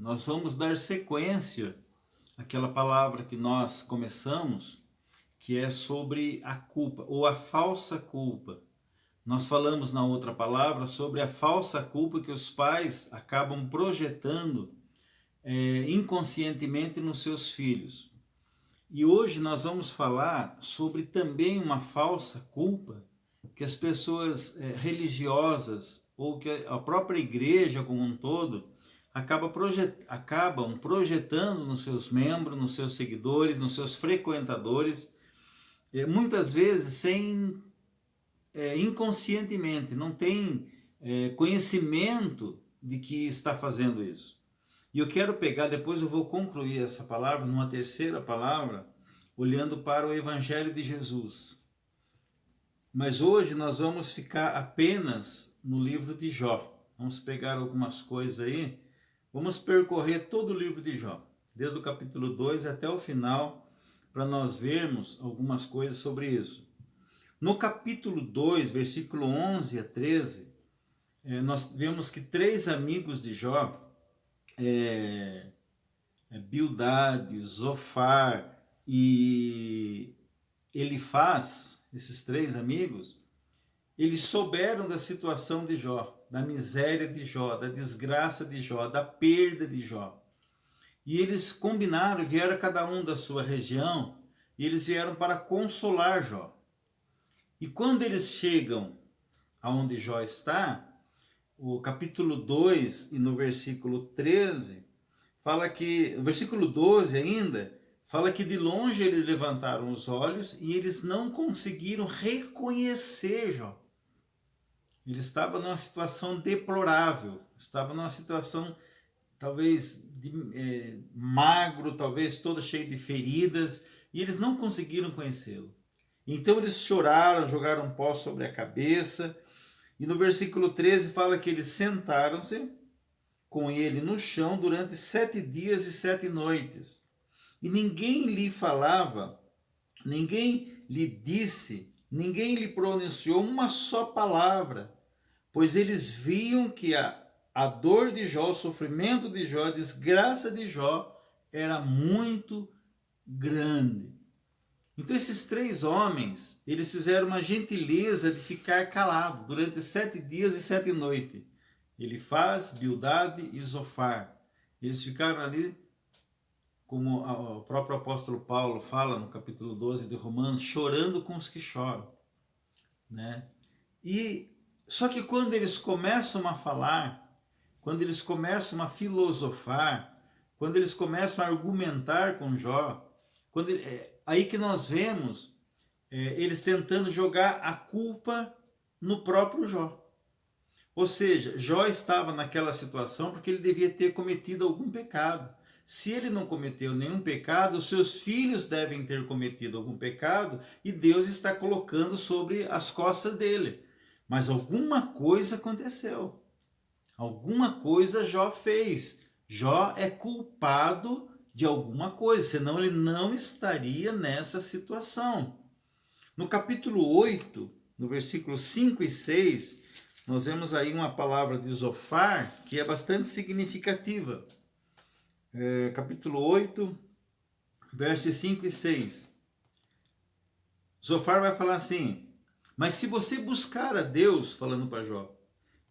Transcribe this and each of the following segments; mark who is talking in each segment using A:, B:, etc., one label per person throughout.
A: nós vamos dar sequência àquela palavra que nós começamos, que é sobre a culpa ou a falsa culpa. Nós falamos na outra palavra sobre a falsa culpa que os pais acabam projetando inconscientemente nos seus filhos. E hoje nós vamos falar sobre também uma falsa culpa que as pessoas religiosas ou que a própria igreja como um todo acabam projetando nos seus membros, nos seus seguidores, nos seus frequentadores, muitas vezes inconscientemente, não tem conhecimento de que está fazendo isso. E eu quero pegar, depois eu vou concluir essa palavra, numa terceira palavra, olhando para o Evangelho de Jesus. Mas hoje nós vamos ficar apenas no livro de Jó. Vamos pegar algumas coisas aí, vamos percorrer todo o livro de Jó, desde o capítulo 2 até o final, para nós vermos algumas coisas sobre isso. No capítulo 2, versículo 11 a 13, nós vemos que três amigos de Jó, Bildade, Zofar e Elifaz, esses três amigos, eles souberam da situação de Jó, da miséria de Jó, da desgraça de Jó, da perda de Jó. E eles combinaram, vieram cada um da sua região, e eles vieram para consolar Jó. E quando eles chegam aonde Jó está, o capítulo 2 e no versículo 13, fala que, o versículo 12 ainda, fala que de longe eles levantaram os olhos e eles não conseguiram reconhecer Jó. Ele estava numa situação deplorável, estava numa situação talvez magro, talvez todo cheio de feridas, e eles não conseguiram conhecê-lo. Então eles choraram, jogaram pó sobre a cabeça, e no versículo 13 fala que eles sentaram-se com ele no chão durante 7 dias e 7 noites. E ninguém lhe falava, ninguém lhe disse, ninguém lhe pronunciou uma só palavra, pois eles viam que a dor de Jó, o sofrimento de Jó, a desgraça de Jó era muito grande. Então esses três homens, eles fizeram uma gentileza de ficar calados durante 7 dias e 7 noites. Elifaz, Bildade e Zofar. Eles ficaram ali, como o próprio apóstolo Paulo fala no capítulo 12 de Romanos, chorando com os que choram, né? Só que quando eles começam a falar, quando eles começam a filosofar, quando eles começam a argumentar com Jó, aí que nós vemos eles tentando jogar a culpa no próprio Jó. Ou seja, Jó estava naquela situação porque ele devia ter cometido algum pecado. Se ele não cometeu nenhum pecado, os seus filhos devem ter cometido algum pecado e Deus está colocando sobre as costas dele. Mas alguma coisa aconteceu. Alguma coisa Jó fez. Jó é culpado de alguma coisa, senão ele não estaria nessa situação. No capítulo 8, no versículo 5 e 6, nós vemos aí uma palavra de Zofar que é bastante significativa. Capítulo 8, versos 5 e 6. Zofar vai falar assim: mas se você buscar a Deus, falando para Jó,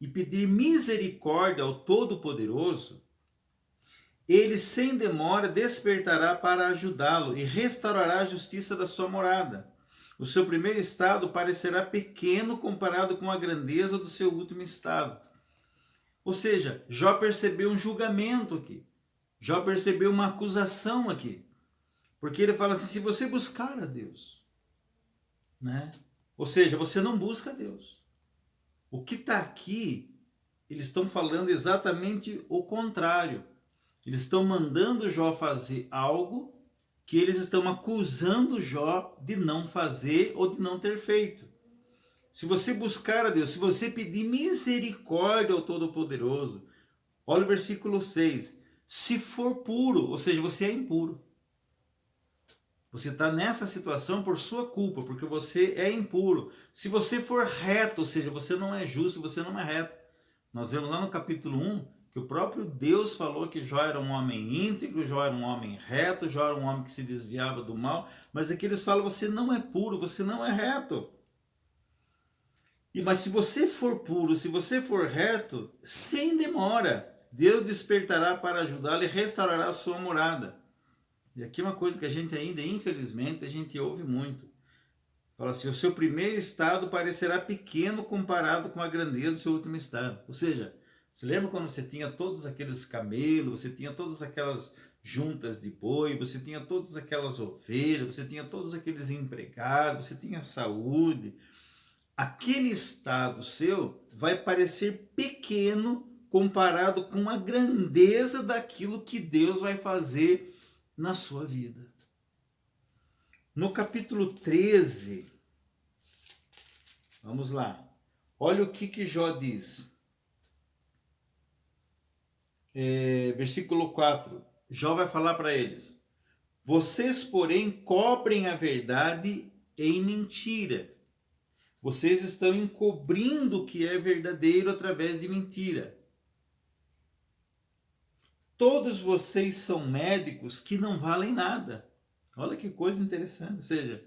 A: e pedir misericórdia ao Todo-Poderoso, ele sem demora despertará para ajudá-lo e restaurará a justiça da sua morada. O seu primeiro estado parecerá pequeno comparado com a grandeza do seu último estado. Ou seja, Jó percebeu um julgamento aqui. Jó percebeu uma acusação aqui. Porque ele fala assim, se você buscar a Deus, né? Ou seja, você não busca a Deus. O que está aqui, eles estão falando exatamente o contrário. Eles estão mandando Jó fazer algo que eles estão acusando Jó de não fazer ou de não ter feito. Se você buscar a Deus, se você pedir misericórdia ao Todo-Poderoso, olha o versículo 6, se for puro, ou seja, você é impuro. Você está nessa situação por sua culpa, porque você é impuro. Se você for reto, ou seja, você não é justo, você não é reto. Nós vemos lá no capítulo 1 que o próprio Deus falou que Jó era um homem íntegro, Jó era um homem reto, Jó era um homem que se desviava do mal, mas aqui eles falam, você não é puro, você não é reto. Mas se você for puro, se você for reto, sem demora, Deus despertará para ajudá-lo e restaurará a sua morada. E aqui uma coisa que a gente ainda, infelizmente, a gente ouve muito. Fala assim, o seu primeiro estado parecerá pequeno comparado com a grandeza do seu último estado. Ou seja, você lembra quando você tinha todos aqueles camelos, você tinha todas aquelas juntas de boi, você tinha todas aquelas ovelhas, você tinha todos aqueles empregados, você tinha saúde. Aquele estado seu vai parecer pequeno comparado com a grandeza daquilo que Deus vai fazer na sua vida. No capítulo 13, vamos lá, olha o que Jó diz. Versículo 4, Jó vai falar para eles, vocês, porém, cobrem a verdade em mentira. Vocês estão encobrindo o que é verdadeiro através de mentira. Todos vocês são médicos que não valem nada. Olha que coisa interessante. Ou seja,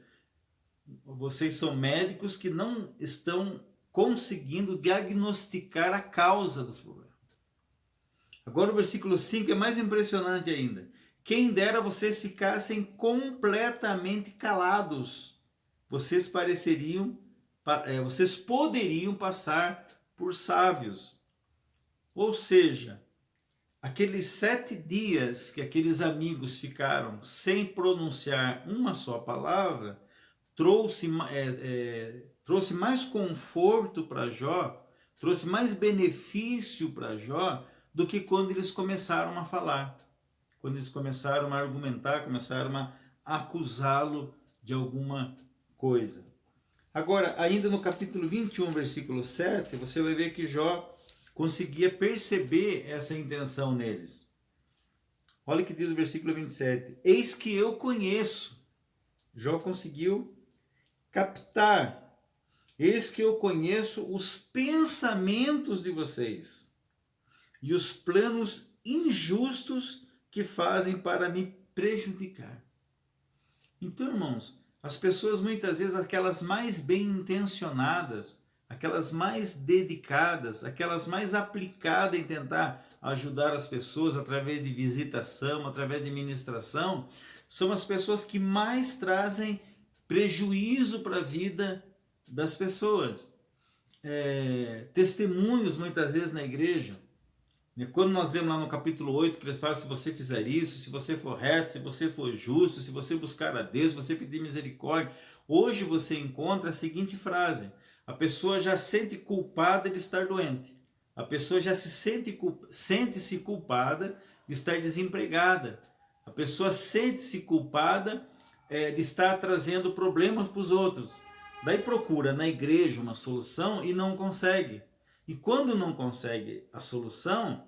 A: vocês são médicos que não estão conseguindo diagnosticar a causa dos problemas. Agora o versículo 5 é mais impressionante ainda. Quem dera vocês ficassem completamente calados. Vocês poderiam passar por sábios. Ou seja, aqueles 7 dias que aqueles amigos ficaram sem pronunciar uma só palavra, trouxe mais conforto para Jó, trouxe mais benefício para Jó do que quando eles começaram a falar. Quando eles começaram a argumentar, começaram a acusá-lo de alguma coisa. Agora, ainda no capítulo 21, versículo 7, você vai ver que Jó conseguia perceber essa intenção neles. Olha o que diz o versículo 27. Eis que eu conheço. Jó conseguiu captar. Eis que eu conheço os pensamentos de vocês e os planos injustos que fazem para me prejudicar. Então, irmãos, as pessoas muitas vezes, aquelas mais bem intencionadas, aquelas mais dedicadas, aquelas mais aplicadas em tentar ajudar as pessoas através de visitação, através de ministração, são as pessoas que mais trazem prejuízo para a vida das pessoas. Testemunhos muitas vezes na igreja. Quando nós lemos lá no capítulo 8, que eles falam, se você fizer isso, se você for reto, se você for justo, se você buscar a Deus, se você pedir misericórdia, hoje você encontra a seguinte frase, a pessoa já sente culpada de estar doente, a pessoa já sente-se culpada de estar desempregada, a pessoa sente-se culpada de estar trazendo problemas para os outros, daí procura na igreja uma solução e não consegue. E quando não consegue a solução,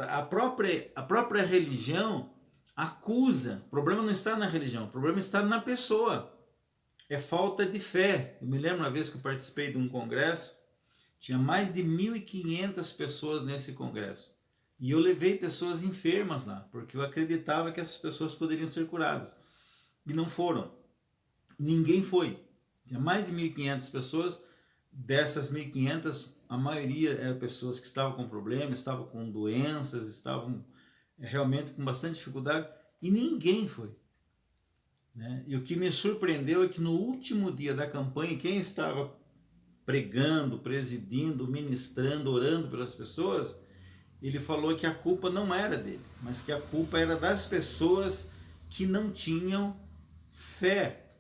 A: a própria religião acusa. O problema não está na religião, o problema está na pessoa. É falta de fé. Eu me lembro uma vez que eu participei de um congresso, tinha mais de 1.500 pessoas nesse congresso. E eu levei pessoas enfermas lá, porque eu acreditava que essas pessoas poderiam ser curadas. E não foram. Ninguém foi. Tinha mais de 1.500 pessoas. Dessas 1.500, a maioria eram pessoas que estavam com problemas, estavam com doenças, estavam realmente com bastante dificuldade, e ninguém foi. E o que me surpreendeu é que no último dia da campanha, quem estava pregando, presidindo, ministrando, orando pelas pessoas, ele falou que a culpa não era dele, mas que a culpa era das pessoas que não tinham fé.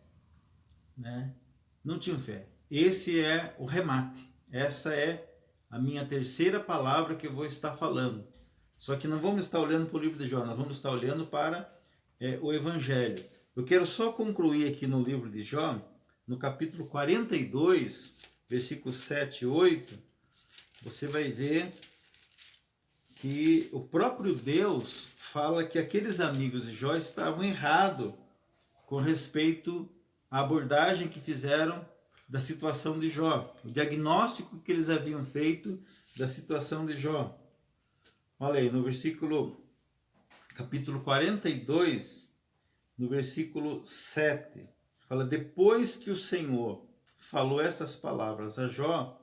A: Não tinham fé. Esse é o remate. Essa é a minha terceira palavra que eu vou estar falando. Só que não vamos estar olhando para o livro de Jó, nós vamos estar olhando para o Evangelho. Eu quero só concluir aqui no livro de Jó, no capítulo 42, versículos 7 e 8, você vai ver que o próprio Deus fala que aqueles amigos de Jó estavam errados com respeito à abordagem que fizeram da situação de Jó, o diagnóstico que eles haviam feito da situação de Jó. Olha aí, no capítulo 42, no versículo 7, fala: depois que o Senhor falou estas palavras a Jó,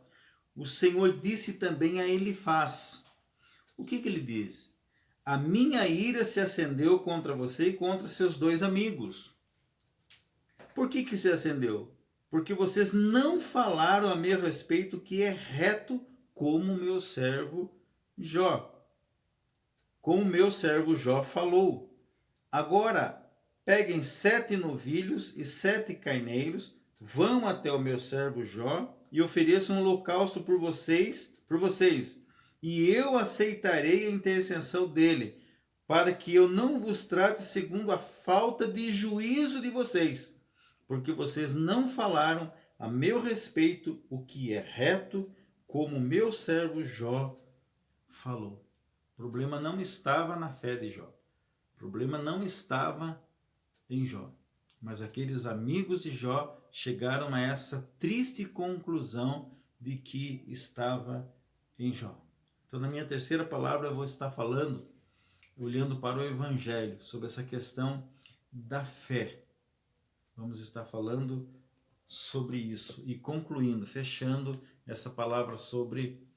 A: o Senhor disse também a Elifaz. O que ele diz? A minha ira se acendeu contra você e contra seus dois amigos. Por que se acendeu? Porque vocês não falaram a meu respeito que é reto como meu servo Jó. Como meu servo Jó falou. Agora, peguem 7 novilhos e 7 carneiros, vão até o meu servo Jó e ofereçam um holocausto por vocês, e eu aceitarei a intercessão dele, para que eu não vos trate segundo a falta de juízo de vocês, porque vocês não falaram a meu respeito o que é reto, como meu servo Jó falou. O problema não estava na fé de Jó. O problema não estava em Jó. Mas aqueles amigos de Jó chegaram a essa triste conclusão de que estava em Jó. Então, na minha terceira palavra, eu vou estar falando, olhando para o Evangelho, sobre essa questão da fé. Vamos estar falando sobre isso e concluindo, fechando essa palavra sobre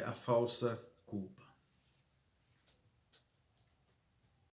A: a falsa culpa.